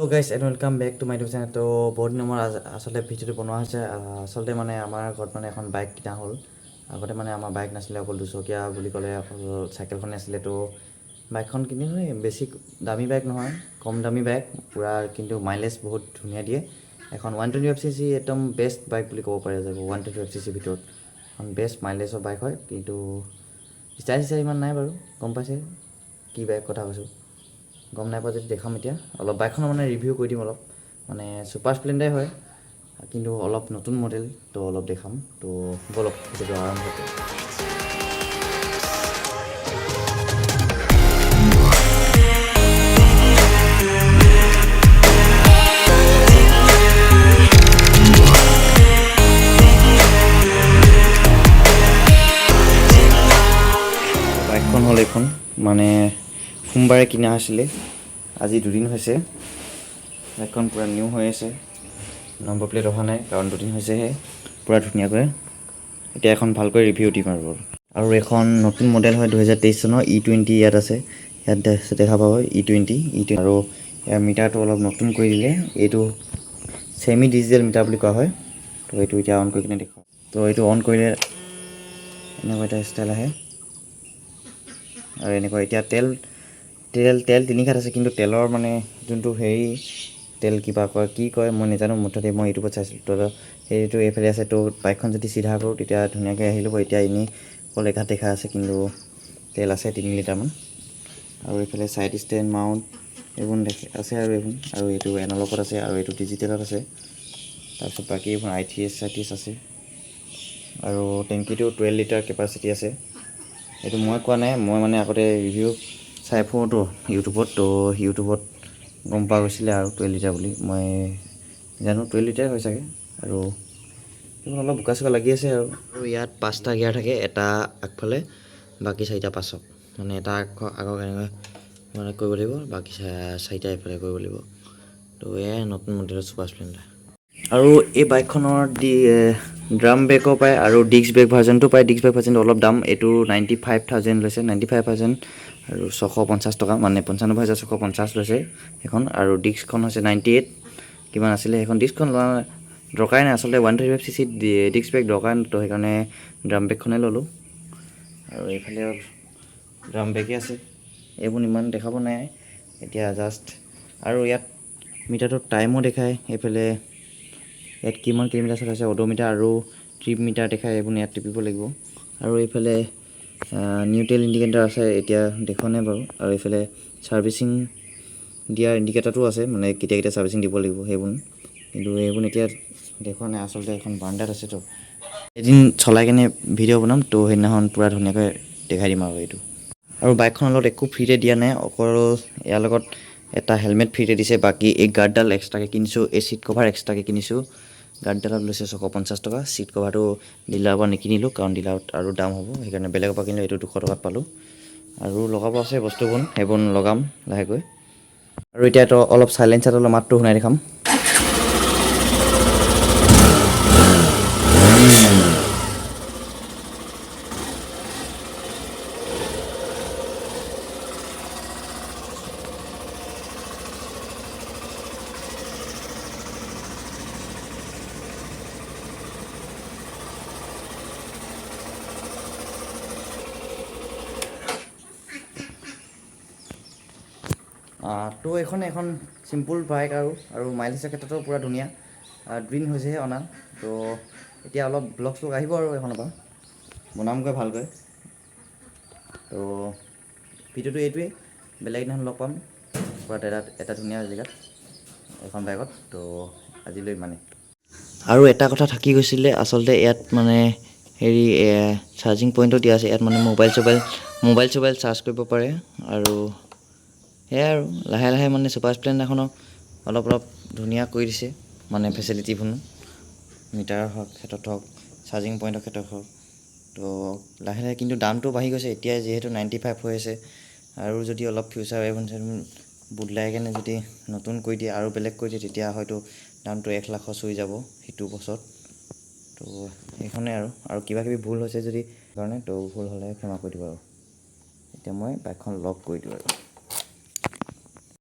Hello guys and welcome back to my YouTube channel. তো বহুত দিনৰ মূৰত আসলে ভিডিওটো বনোৱা হৈছে আসলে মানে আমাৰ ঘৰত মানে এখন বাইক কিনা হ'ল আগতে মানে আমাৰ বাইক নাছিলে অকল দুচকীয়া বুলি ক'লে অকল চাইকেলখন আছিলে তো বাইকখন কিনিলো বেছি দামী বাইক নহয় কম দামী বাইক পুৰা কিন্তু মাইলেজ বহুত ধুনীয়া দিয়ে এখন 125cc একদম বেষ্ট বাইক বুলি ক'ব পাৰে যাব 125cc ভিতৰত এখন বেষ্ট মাইলেজৰ বাইক হয় কিন্তু ষ্টাইল ইমান নাই বাৰু গম পাইছে কি বাইক কথা কৈছোঁ গম নাই পোৱা যদি দেখাম এতিয়া অলপ বাইকখনৰ মানে ৰিভিউ কৰি দিম অলপ মানে সুপাৰ স্প্লেণ্ডাৰ হয় কিন্তু অলপ নতুন মডেল তো অলপ দেখাম তো বলক ভিডিওটো আৰম্ভ কৰোঁ বাইকখন হ'ল এইখন মানে সোমবাৰে কিনা হৈছিলে আজি দুদিন হৈছে বাইকখন পুৰা নিউ হৈ আছে নম্বৰ প্লেট অহা নাই কাৰণ দুদিন হৈছেহে পুৰা ধুনীয়াকৈ এতিয়া এখন ভালকৈ ৰিভিউ দিম আৰু এখন নতুন মডেল হয় 2023 চনৰ E20 ইয়াত আছে ইয়াত দেখা পাব E20 আৰু ইয়াৰ মিটাৰটো অলপ নতুন কৰি দিলে এইটো সেমি ডিজিটেল মিটাৰ বুলি কোৱা হয় তো এইটো এতিয়া অন কৰি কিনে দেখাওঁ তো এইটো অন কৰিলে এনেকুৱা এটা ষ্টাইল আহে আৰু এনেকুৱা এতিয়া তেল তিনি খাট আছে কিন্তু তেলৰ মানে যোনটো হেৰি তেল কিবা কয় কি কয় মই নাজানো মুঠতে মই ইউটিউবত চাইছিলোঁ তো সেইটো এইফালে আছে তো বাইকখন যদি চিধা কৰোঁ তেতিয়া ধুনীয়াকৈ আহি ল'ব এতিয়া এনেই অকল এঘাট দেখা আছে কিন্তু তেল আছে 3 লিটাৰমান আৰু এইফালে ছাইড ষ্টেণ্ড মাউণ্ট এইবোৰ আছে আৰু এইটো এনালগত আছে আৰু এইটো ডিজিটেলত আছে তাৰপিছত বাকী এইবোৰ ITS আছে আৰু টেংকিটো 12 লিটাৰ কেপাচিটি আছে এইটো মই কোৱা নাই মই মানে আগতে ৰিভিউ চাই ফুৰোঁতো ইউটিউবত গম পোৱা গৈছিলে আৰু 12 লিটাৰ বুলি মই জানো 12 লিটাৰ হৈ চাগে আৰু এইবোৰ অলপ বোকা লাগি আছে আৰু ইয়াত 5টা গিয়াৰ থাকে এটা আগফালে বাকী 4টা পাছত মানে এটা আগৰ এনেকৈ মানে কৰিব লাগিব বাকী 4টা এইফালে কৰিব লাগিব তো এয়াই নতুন মডেলৰ ছুপাৰ স্প্লেণ্ডাৰ আৰু এই বাইকখনৰ ড্ৰাম ব্ৰেকো পায় আৰু ডিস্ক ব্ৰেক ভাৰ্জনটো পায় ডিস্ক ব্ৰেক ভাৰ্জনটো অলপ দাম এইটো 95,000 লৈছে 95,000 আৰু 650 টকা মানে 95,650 লৈছে এখন আৰু ডিস্কখন হৈছে 98 কিমান আছিলে এখন ডিস্কখন লোৱা দৰকাৰে নাই আচলতে 125cc ডিস্ক ব্ৰেক দৰকাৰ নাই তো সেইকাৰণে ড্ৰাম ব্ৰেকখনে ল'লোঁ আৰু এইফালে ড্ৰাম ব্ৰেকে আছে এইবোৰ ইমান দেখাব নাই এতিয়া জাষ্ট আৰু ইয়াত মিটাৰটো টাইমো দেখায় এইফালে ইয়াত কিমান কিলোমিটাৰ চলাইছে অডোমিটাৰ আৰু ট্ৰিপ মিটাৰ দেখায় এইবোৰ ইয়াত টিপিব লাগিব আৰু এইফালে নিউট্ৰেল ইণ্ডিকেটৰ আছে এতিয়া দেখুৱা নাই বাৰু আৰু এইফালে ছাৰ্ভিচিং দিয়াৰ ইণ্ডিকেটৰটো আছে মানে কেতিয়া ছাৰ্ভিচিং দিব লাগিব সেইবোৰ কিন্তু এইবোৰ এতিয়া দেখুৱা নাই আচলতে এখন বাৰাণ্ডাত আছে তো এদিন চলাই কিনে ভিডিঅ' বনাম তো সেইদিনাখন পূৰা ধুনীয়াকৈ দেখাই দিম আৰু বাইকখনৰ লগত একো ফ্ৰীতে দিয়া নাই অকল ইয়াৰ লগত এটা হেলমেট ফ্ৰীতে দিছে বাকী এই গাৰ্ডডাল এক্সট্ৰাকৈ কিনিছোঁ এই ছিট কভাৰ এক্সট্ৰাকৈ কিনিছোঁ গাৰ্ডডালত লৈছে 650 টকা ছিট কভাৰটো ডিলাৰৰ পৰা নিকিনিলোঁ কাৰণ ডিলাৰত আৰু দাম হ'ব সেইকাৰণে বেলেগৰ পৰা কিনিলোঁ এইটো 200 টকাত পালোঁ আৰু লগাব আছে বস্তুবোৰ সেইবোৰ লগাম লাহেকৈ আৰু এতিয়াতো অলপ চাইলেঞ্চাৰত অলপ মাতটো শুনাই দেখাম তো এখন চিম্পুল বাইক আৰু মাইলেজৰ ক্ষেত্ৰতো পূৰা ধুনীয়া ড্ৰিন হৈছেহে অনা তো এতিয়া অলপ ব্লগ আহিব আৰু এখনৰ পৰা বনামগৈ ভালকৈ তো ভিডিঅ'টো এইটোৱেই বেলেগ দিনাখন লগ পাম পূৰা এটা ধুনীয়া জেগাত এখন বাইকত তো আজিলৈ মানে আৰু এটা কথা থাকি গৈছিলে আচলতে ইয়াত মানে হেৰি চাৰ্জিং পইণ্টটো দিয়া আছে ইয়াত মানে মোবাইল চাৰ্জ কৰিব পাৰে আৰু সেয়াই আৰু লাহে লাহে মানে ছুপাৰ স্প্লেণ্ডাৰখনক অলপ ধুনীয়া কৰি দিছে মানে ফেচিলিটিবোৰ মিটাৰৰ ক্ষেত্ৰত হওক চাৰ্জিং পইণ্টৰ ক্ষেত্ৰত হওক তো লাহে লাহে কিন্তু দামটো বাঢ়ি গৈছে এতিয়া যিহেতু 95 হৈ আছে আৰু যদি অলপ ফিউচাৰ বদলাই কেনে যদি নতুন কৰি দিয়ে আৰু বেলেগ কৰি দিয়ে তেতিয়া হয়তো দামটো 1 লাখৰ চুই যাব সেইটো বছৰত তো এইখনে আৰু কিবাকিবি ভুল হৈছে যদি কাৰণে তো ভুল হ'লে ক্ষমা কৰি দিব আৰু এতিয়া মই বাইকখন লক কৰি দিওঁ আৰু